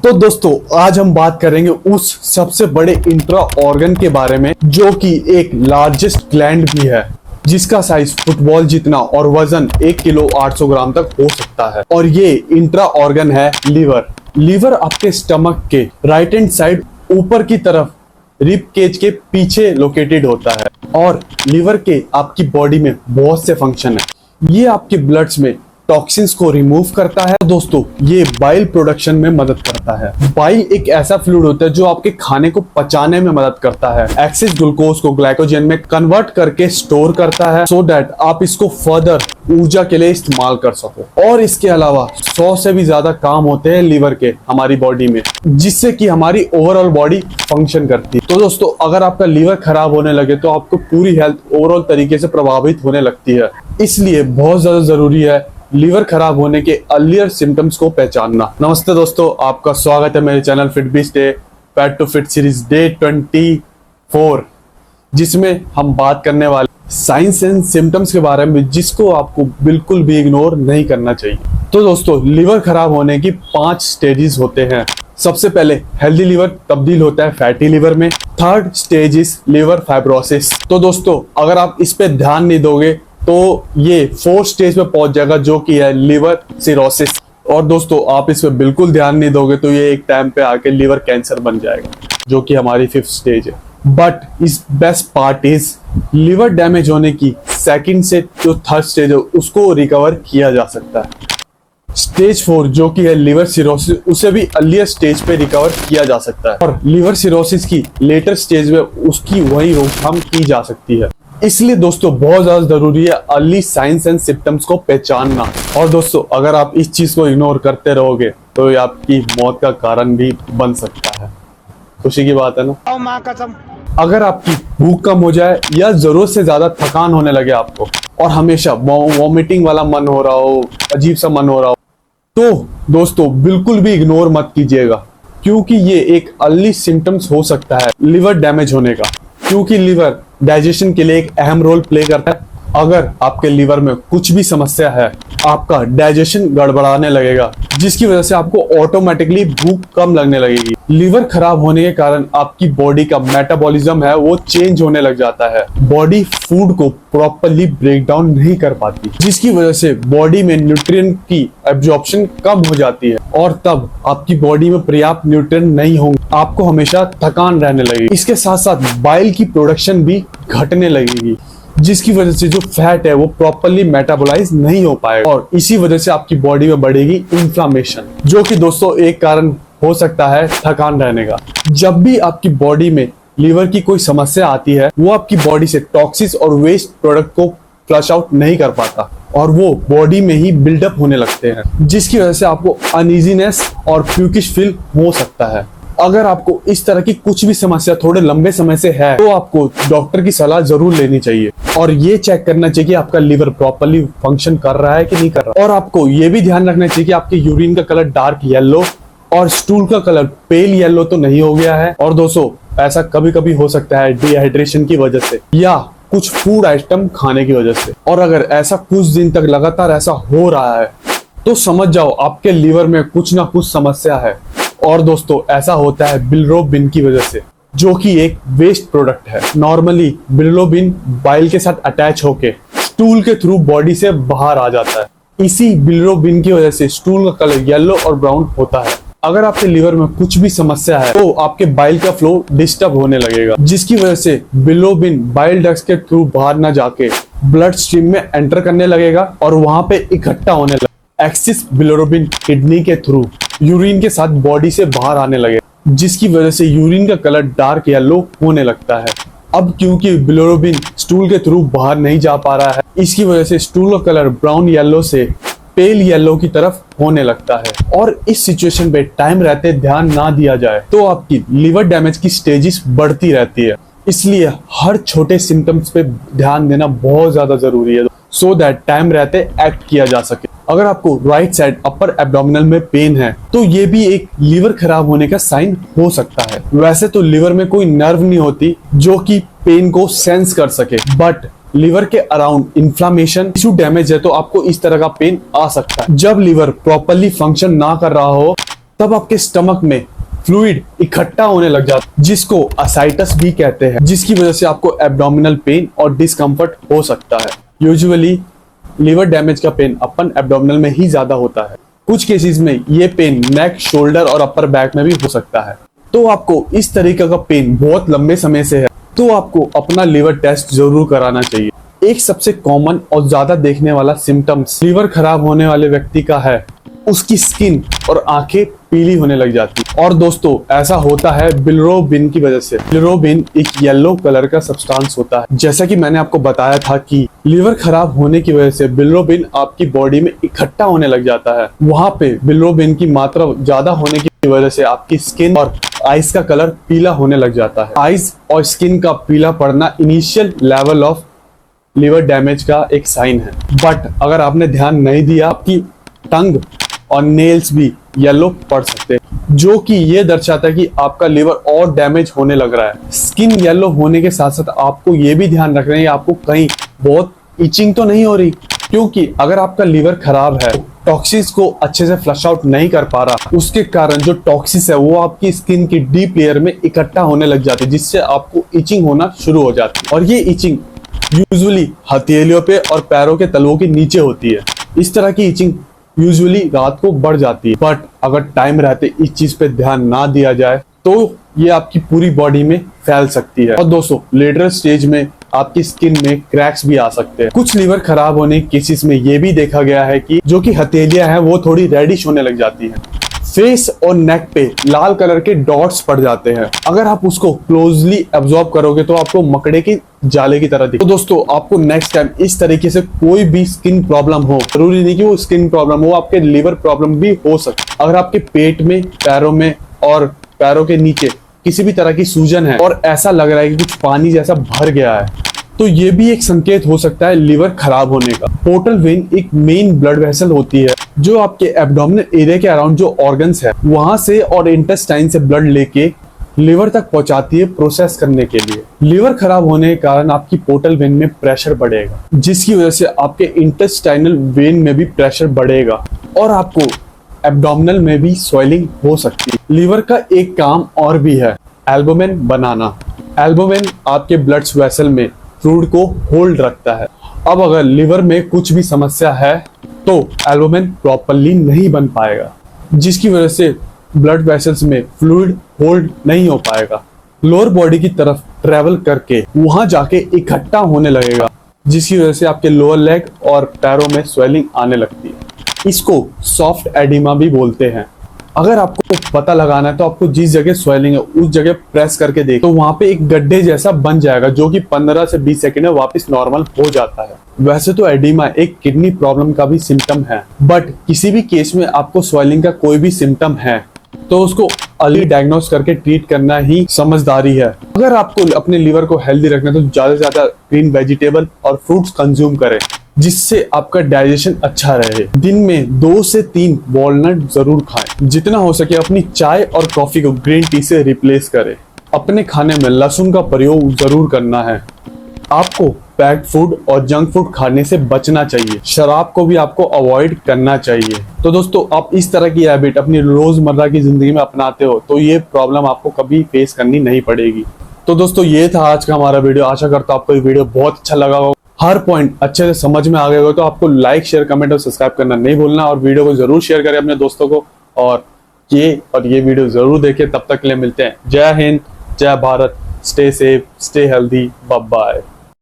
तो दोस्तों आज हम बात करेंगे उस सबसे बड़े इंट्रा ऑर्गन के बारे में जो कि एक लार्जेस्ट ग्लैंड भी है, जिसका साइज फुटबॉल जितना और वजन 1 किलो 800 ग्राम तक हो सकता है। और ये इंट्रा ऑर्गन है लिवर। लिवर आपके स्टमक के राइट हैंड साइड ऊपर की तरफ रिब केज के पीछे लोकेटेड होता है और लिवर के आपकी बॉडी में बहुत से फंक्शन है। ये आपके ब्लड्स में टॉक्सिन्स को रिमूव करता है। दोस्तों ये बाइल प्रोडक्शन में मदद करता है। बाइल एक ऐसा फ्लूइड होता है जो आपके खाने को पचाने में मदद करता है, एक्सेस ग्लूकोज को ग्लाइकोजन में कन्वर्ट करके स्टोर करता है सो दैट आप इसको फर्दर ऊर्जा के लिए इस्तेमाल कर सको। और इसके अलावा 100 से भी ज्यादा काम होते हैं लिवर के हमारी बॉडी में, जिससे कि हमारी ओवरऑल बॉडी फंक्शन करती है। तो दोस्तों अगर आपका लिवर खराब होने लगे तो आपको पूरी हेल्थ ओवरऑल तरीके से प्रभावित होने लगती है। इसलिए बहुत ज्यादा जरूरी है लीवर खराब होने के अर्लियर सिम्टम्स को पहचानना। नमस्ते दोस्तों, आपका स्वागत है मेरे चैनल फिटबीस day fat to fit series day 24, जिसमें हम बात करने वाले साइंस एंड सिम्टम्स के बारे में जिसको आपको बिल्कुल भी इग्नोर नहीं करना चाहिए। तो दोस्तों लिवर खराब होने की 5 स्टेजेस होते हैं। सबसे पहले हेल्दी लिवर तब्दील होता है फैटी लिवर में। Third stage is liver fibrosis. तो दोस्तों अगर आप इस पे ध्यान नहीं दोगे तो ये 4th स्टेज पे पहुंच जाएगा जो कि है लिवर सिरोसिस। और दोस्तों आप इस पे बिल्कुल ध्यान नहीं दोगे तो ये एक टाइम पे आके लिवर कैंसर बन जाएगा जो कि हमारी 5th स्टेज है। बट इस best part is liver damage होने की 2nd से जो 3rd स्टेज है उसको रिकवर किया जा सकता है। स्टेज 4 जो कि है लिवर सिरोसिस, उसे भी अर्लियर स्टेज पे रिकवर किया जा सकता है और लिवर सिरोसिस की लेटर स्टेज में उसकी वही रोकथाम की जा सकती है। इसलिए दोस्तों बहुत ज्यादा जरूरी है अर्ली साइंस एंड सिम्टम्स को पहचानना। और दोस्तों अगर आप इस चीज को इग्नोर करते रहोगे तो ये आपकी मौत का कारण भी बन सकता है। खुशी की बात है ना। मां कसम। अगर आपकी भूख कम हो जाए या जरूरत से ज्यादा थकान होने लगे आपको और हमेशा वॉमिटिंग वाला मन हो रहा हो, अजीब सा मन हो रहा हो, तो दोस्तों बिल्कुल भी इग्नोर मत कीजिएगा, क्योंकि ये एक अर्ली सिम्टम्स हो सकता है लिवर डैमेज होने का। क्योंकि लिवर डाइजेशन के लिए एक अहम रोल प्ले करता है। अगर आपके लिवर में कुछ भी समस्या है, आपका डाइजेशन गड़बड़ाने लगेगा, जिसकी वजह से आपको ऑटोमेटिकली भूख कम लगने लगेगी। लिवर खराब होने के कारण आपकी बॉडी का मेटाबॉलिज्म है वो चेंज होने लग जाता है। बॉडी फूड को प्रॉपरली ब्रेक डाउन नहीं कर पाती, जिसकी वजह से बॉडी में न्यूट्रिएंट की एब्जॉर्प्शन कम हो जाती है और तब आपकी बॉडी में पर्याप्त न्यूट्रिएंट नहीं होंगे, आपको हमेशा थकान रहने लगेगी। इसके साथ साथ बाइल की प्रोडक्शन भी घटने लगेगी, जिसकी वजह से जो फैट है वो प्रॉपरली मेटाबोलाइज नहीं हो पाएगा और इसी वजह से आपकी बॉडी में बढ़ेगी इन्फ्लामेशन, जो कि दोस्तों एक कारण हो सकता है थकान रहने का। जब भी आपकी बॉडी में लीवर की कोई समस्या आती है, वो आपकी बॉडी से टॉक्सिन्स और वेस्ट प्रोडक्ट को फ्लश आउट नहीं कर पाता और वो बॉडी में ही बिल्डअप होने लगते हैं, जिसकी वजह से आपको अनईजीनेस और प्यूकिश फील हो सकता है। अगर आपको इस तरह की कुछ भी समस्या थोड़े लंबे समय से है तो आपको डॉक्टर की सलाह जरूर लेनी चाहिए और ये चेक करना चाहिए कि आपका लिवर प्रॉपरली फंक्शन कर रहा है कि नहीं कर रहा। और आपको ये भी ध्यान रखना चाहिए कि आपके यूरिन का कलर डार्क येलो और स्टूल का कलर पेल येलो तो नहीं हो गया है। और दोस्तों ऐसा कभी कभी हो सकता है डिहाइड्रेशन की वजह से या कुछ फूड आइटम खाने की वजह से। और अगर ऐसा कुछ दिन तक लगातार ऐसा हो रहा है तो समझ जाओ आपके लिवर में कुछ ना कुछ समस्या है। और दोस्तों ऐसा होता है बिलिरुबिन की वजह से, जो कि एक वेस्ट प्रोडक्ट है। नॉर्मली बिलिरुबिन बाइल के साथ अटैच होके स्टूल के थ्रू बॉडी से बाहर आ जाता है। इसी बिलिरुबिन की वजह से स्टूल का कलर येलो और ब्राउन होता है। अगर आपके लिवर में कुछ भी समस्या है तो आपके बाइल का फ्लो डिस्टर्ब होने लगेगा, जिसकी वजह से बिलिरुबिन बाइल डक्ट्स के थ्रू बाहर ना जाके ब्लड स्ट्रीम में एंटर करने लगेगा और वहां पे इकट्ठा होने लगेगा। एक्सेस बिलिरुबिन किडनी के थ्रू यूरिन के साथ बॉडी से बाहर आने लगे, जिसकी वजह से यूरिन का कलर डार्क येलो होने लगता है। अब क्योंकि बिलिरुबिन स्टूल के थ्रू बाहर नहीं जा पा रहा है, इसकी वजह से स्टूल का कलर ब्राउन येलो से पेल येलो की तरफ होने लगता है। और इस सिचुएशन पे टाइम रहते ध्यान ना दिया जाए तो आपकी लिवर डैमेज की स्टेजेस बढ़ती रहती है। इसलिए हर छोटे सिम्टम्स पे ध्यान देना बहुत ज्यादा जरूरी है सो दैट टाइम रहते एक्ट किया जा सके। अगर आपको राइट साइड अपर एब्डोमिनल में पेन है तो ये भी एक लीवर खराब होने का साइन हो सकता है। वैसे तो लीवर में कोई नर्व नहीं होती जो कि पेन को सेंस कर सके, बट लीवर के अराउंड इन्फ्लामेशन टिश्यू डैमेज है तो आपको इस तरह का पेन आ सकता है। जब लीवर प्रॉपरली फंक्शन ना कर रहा हो तब आपके स्टमक में फ्लूइड इकट्ठा होने लग जाता है, जिसको असाइटस भी कहते हैं, जिसकी वजह से आपको एब्डोमिनल पेन और डिस्कम्फर्ट हो सकता है। यूजुअली लीवर डैमेज का पेन अपन एब्डोमिनल में ही ज्यादा होता है। कुछ केसेस में ये पेन नेक, शोल्डर और अपर बैक में भी हो सकता है। तो आपको इस तरीके का पेन बहुत लंबे समय से है तो आपको अपना लीवर टेस्ट जरूर कराना चाहिए। एक सबसे कॉमन और ज्यादा देखने वाला सिम्टम्स लीवर खराब होने वाले व्यक्ति का है, उसकी स्किन और आंखें पीली होने लग जाती। और दोस्तों ऐसा होता है बिलिरुबिन की वजह से। बिलिरुबिन एक येलो कलर का सब्सटेंस होता है। जैसा कि मैंने आपको बताया था कि लीवर खराब होने की वजह से बिलिरुबिन आपकी बॉडी में इकट्ठा होने लग जाता है। वहां पे बिलिरुबिन की मात्रा ज्यादा होने की वजह से आपकी स्किन और आइज का कलर पीला होने लग जाता है। आइज और स्किन का पीला पड़ना initial level of liver damage का एक साइन है। बट अगर आपने ध्यान नहीं दिया, आपकी टंग और नेल्स भी येलो पड़ सकते हैं, जो कि ये दर्शाता है कि आपका लीवर और डैमेज होने लग रहा है। स्किन येलो होने के साथ साथ आपको ये भी ध्यान रखना है कि आपको कहीं बहुत इचिंग तो नहीं हो रही, क्योंकि अगर आपका लीवर खराब है, टॉक्सिस को अच्छे से फ्लश आउट नहीं कर पा रहा, उसके कारण जो टॉक्सिस है वो आपकी स्किन की डीप लेयर में इकट्ठा होने लग जाती है, जिससे आपको इचिंग होना शुरू हो जाती है। और ये इचिंग यूजुअली हथेलियों पे और पैरों के तलवों के नीचे होती है। इस तरह की इचिंग यूजुअली रात को बढ़ जाती है, बट अगर टाइम रहते इस चीज पे ध्यान ना दिया जाए तो ये आपकी पूरी बॉडी में फैल सकती है। और दोस्तों लेटर स्टेज में आपकी स्किन में क्रैक्स भी आ सकते हैं। कुछ लीवर खराब होने के केसेस में ये भी देखा गया है कि जो कि हथेलियां हैं वो थोड़ी रेडिश होने लग जाती हैं। फेस और नेक पे लाल कलर के डॉट्स पड़ जाते हैं। अगर आप उसको क्लोजली एब्जॉर्ब करोगे तो आपको मकड़े की जाले की तरह दिखे। तो दोस्तों आपको नेक्स्ट टाइम इस तरीके से कोई भी स्किन प्रॉब्लम हो, जरूरी नहीं कि वो स्किन प्रॉब्लम हो, आपके लीवर प्रॉब्लम भी हो सकती। अगर आपके पेट में, पैरों में और पैरों के नीचे किसी भी तरह की सूजन है और ऐसा लग रहा है कि कुछ पानी जैसा भर गया है, तो ये भी एक संकेत हो सकता है लीवर खराब होने का। पोर्टल वेन एक मेन ब्लड वेसल होती है जो आपके एब्डोमिनल एरिया के अराउंड जो ऑर्गन्स है वहां से और इंटेस्टाइन से ब्लड लेके लीवर तक पहुंचाती है प्रोसेस करने के लिए। लीवर खराब होने के कारण आपकी पोर्टल वेन में प्रेशर बढ़ेगा, जिसकी वजह से आपके इंटेस्टाइनल वेन में भी प्रेशर बढ़ेगा और आपको एब्डोमिनल में भी स्वेलिंग हो सकती है। लीवर का एक काम और भी है, एल्बुमिन बनाना। एल्बुमिन आपके ब्लड वेसल में फ्लूइड को होल्ड रखता है। अब अगर लीवर में कुछ भी समस्या है तो एल्बुमिन प्रॉपर्ली नहीं बन पाएगा, जिसकी वजह से ब्लड वेसल्स में फ्लूइड होल्ड नहीं हो पाएगा। लोअर बॉडी की तरफ ट्रेवल करके वहां जाके इकट्ठा होने लगेगा, जिसकी वजह से आपके लोअर लेग और पैरों में स्वेलिंग आने लगती है। इसको सॉफ्ट एडिमा भी बोलते हैं। अगर आपको पता लगाना है तो आपको जिस जगह स्वेलिंग है उस जगह प्रेस करके देखो, तो वहां पे एक गड्ढे जैसा बन जाएगा, जो कि 15 से 20 सेकंड में वापस नॉर्मल हो जाता है। वैसे तो एडिमा एक किडनी प्रॉब्लम का भी सिम्टम है, बट किसी भी केस में आपको स्वेलिंग का कोई भी सिम्टम है तो उसको अर्ली डायग्नोस करके ट्रीट करना ही समझदारी है। अगर आपको अपने लीवर को हेल्दी रखना है तो ज्यादा से ज्यादा ग्रीन वेजिटेबल और फ्रूट्स कंज्यूम करें, जिससे आपका डाइजेशन अच्छा रहे। दिन में 2 से 3 वॉलनट जरूर खाएं। जितना हो सके अपनी चाय और कॉफी को ग्रीन टी से रिप्लेस करें। अपने खाने में लहसुन का प्रयोग जरूर करना है। आपको पैक्ड फूड और जंक फूड खाने से बचना चाहिए। शराब को भी आपको अवॉइड करना चाहिए। तो दोस्तों आप इस तरह की हैबिट अपनी रोजमर्रा की जिंदगी में अपनाते हो तो ये प्रॉब्लम आपको कभी फेस करनी नहीं पड़ेगी। तो दोस्तों ये था आज का हमारा वीडियो। आशा करता हूं आपको ये वीडियो बहुत अच्छा लगा होगा, हर पॉइंट अच्छे से समझ में आ गया होगा। तो आपको लाइक, शेयर, कमेंट और सब्सक्राइब करना नहीं भूलना और वीडियो को जरूर शेयर करें अपने दोस्तों को और ये वीडियो जरूर देखें। तब तक के लिए मिलते हैं। जय हिंद, जय Bharat, stay safe, stay healthy, bye bye.